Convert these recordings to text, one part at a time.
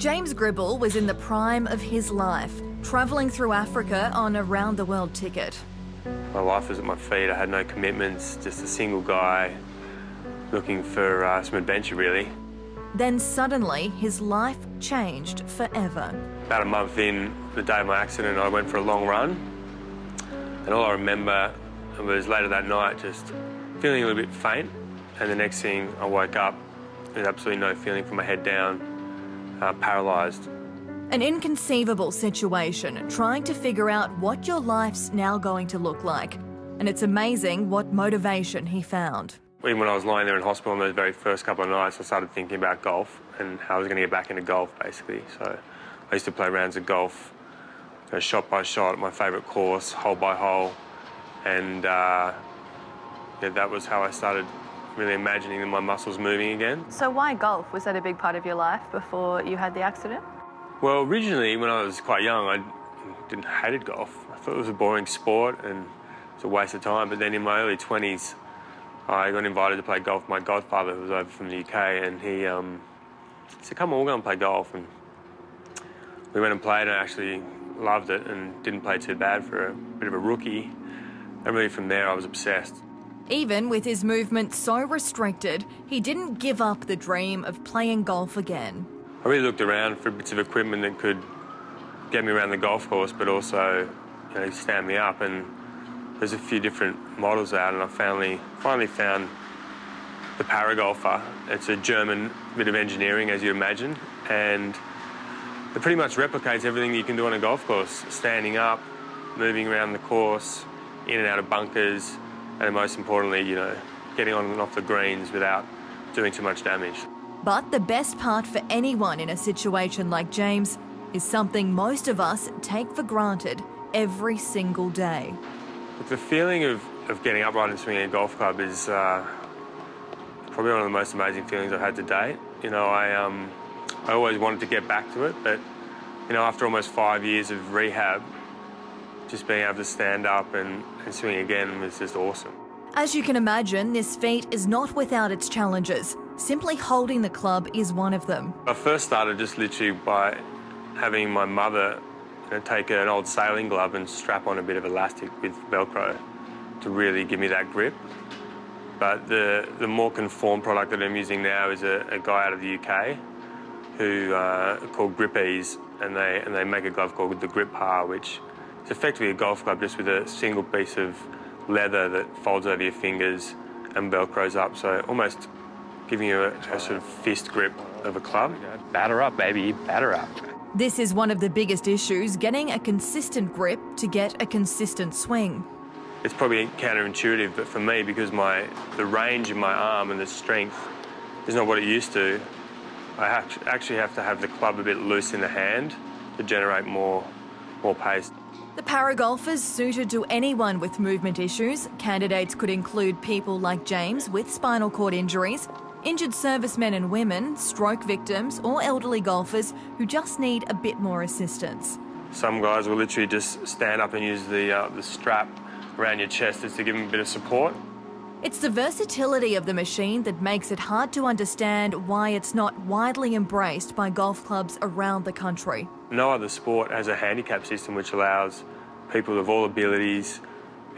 James Gribble was in the prime of his life, travelling through Africa on a round-the-world ticket. My life was at my feet. I had no commitments, just a single guy looking for some adventure, really. Then suddenly, his life changed forever. About a month in, the day of my accident, I went for a long run. And all I remember was later that night just feeling a little bit faint. And the next thing, I woke up with absolutely no feeling from my head down, paralysed. An inconceivable situation, trying to figure out what your life's now going to look like. And it's amazing what motivation he found. Even when I was lying there in hospital on those very first couple of nights, I started thinking about golf and how I was going to get back into golf, basically. So I used to play rounds of golf, shot by shot, my favourite course, hole by hole. And yeah, that was how I started really imagining my muscles moving again. So why golf? Was that a big part of your life before you had the accident? Well, originally, when I was quite young, I hated golf. I thought it was a boring sport and it's a waste of time. But then in my early 20s, I got invited to play golf. My godfather was over from the UK, and he said, come on, we'll go and play golf. And we went and played, and I actually loved it and didn't play too bad for a bit of a rookie. And really from there, I was obsessed. Even with his movement so restricted, he didn't give up the dream of playing golf again. I really looked around for bits of equipment that could get me around the golf course, but also, stand me up. And there's a few different models out, and I finally found the Paragolfer. It's a German bit of engineering, as you imagine, and it pretty much replicates everything you can do on a golf course. Standing up, moving around the course, in and out of bunkers, and most importantly, getting on and off the greens without doing too much damage. But the best part for anyone in a situation like James is something most of us take for granted every single day. The feeling of getting upright and swinging a golf club is probably one of the most amazing feelings I've had to date. I always wanted to get back to it, but after almost 5 years of rehab, just being able to stand up and swing again was just awesome. As you can imagine, this feat is not without its challenges. Simply holding the club is one of them. I first started just literally by having my mother take an old sailing glove and strap on a bit of elastic with Velcro to really give me that grip. But the more conformed product that I'm using now is a guy out of the UK who called Grip Ease, and they make a glove called the Grip Par, which is effectively a golf club just with a single piece of leather that folds over your fingers and Velcros up, so almost giving you a sort of fist grip of a club. Batter up, baby, batter up. This is one of the biggest issues, getting a consistent grip to get a consistent swing. It's probably counterintuitive, but for me, because the range in my arm and the strength is not what it used to, I actually have to have the club a bit loose in the hand to generate more pace. The Paragolfer's suited to anyone with movement issues. Candidates could include people like James with spinal cord injuries, injured servicemen and women, stroke victims, or elderly golfers who just need a bit more assistance. Some guys will literally just stand up and use the strap around your chest just to give them a bit of support. It's the versatility of the machine that makes it hard to understand why it's not widely embraced by golf clubs around the country. No other sport has a handicap system which allows people of all abilities,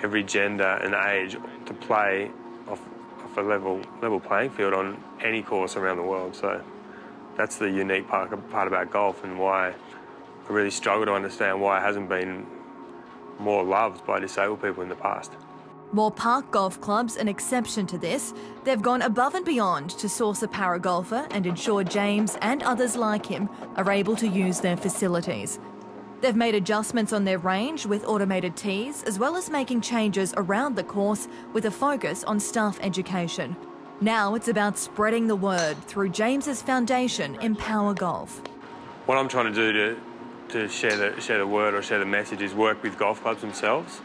every gender and age to play off a level playing field on any course around the world. So that's the unique part about golf, and why I really struggle to understand why it hasn't been more loved by disabled people in the past. While Park Golf Club's an exception to this, they've gone above and beyond to source a Paragolfer and ensure James and others like him are able to use their facilities. They've made adjustments on their range with automated tees, as well as making changes around the course with a focus on staff education. Now it's about spreading the word through James's foundation, Empower Golf. What I'm trying to do to share the word or share the message is work with golf clubs themselves.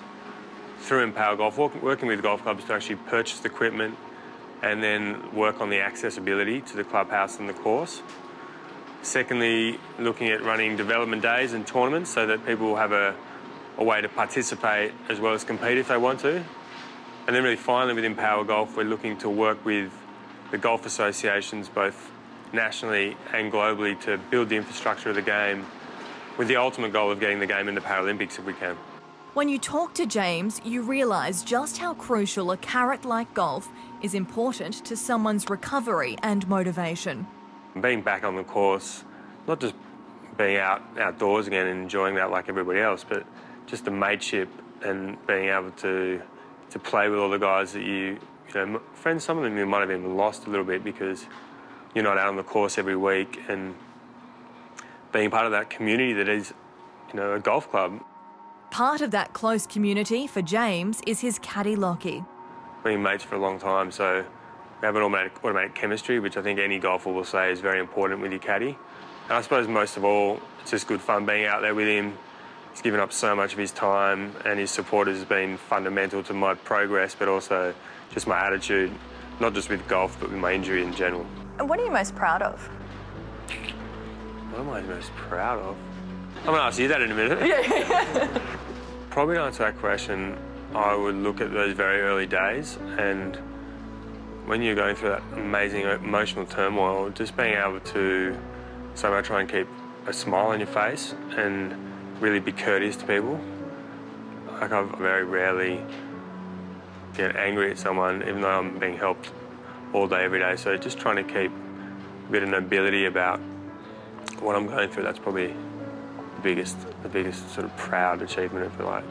Through Empower Golf, working with golf clubs to actually purchase the equipment and then work on the accessibility to the clubhouse and the course. Secondly, looking at running development days and tournaments so that people will have a way to participate as well as compete if they want to. And then really finally with Empower Golf, we're looking to work with the golf associations both nationally and globally to build the infrastructure of the game with the ultimate goal of getting the game in the Paralympics if we can. When you talk to James, you realise just how crucial a carrot like golf is important to someone's recovery and motivation. Being back on the course, not just being outdoors again and enjoying that like everybody else, but just the mateship and being able to play with all the guys that you know, friends, some of them you might have even lost a little bit because you're not out on the course every week, and being part of that community that is, you know, a golf club. Part of that close community for James is his caddy Lockie. Been mates for a long time, so we have an automatic chemistry, which I think any golfer will say is very important with your caddy. And I suppose most of all, it's just good fun being out there with him. He's given up so much of his time, and his support has been fundamental to my progress, but also just my attitude, not just with golf, but with my injury in general. And what are you most proud of? What am I most proud of? I'm going to ask you that in a minute. Probably to answer that question, I would look at those very early days, and when you're going through that amazing emotional turmoil, just being able to somehow try and keep a smile on your face and really be courteous to people. Like, I very rarely get angry at someone, even though I'm being helped all day, every day. So just trying to keep a bit of nobility about what I'm going through, that's probably the biggest sort of proud achievement, if you like.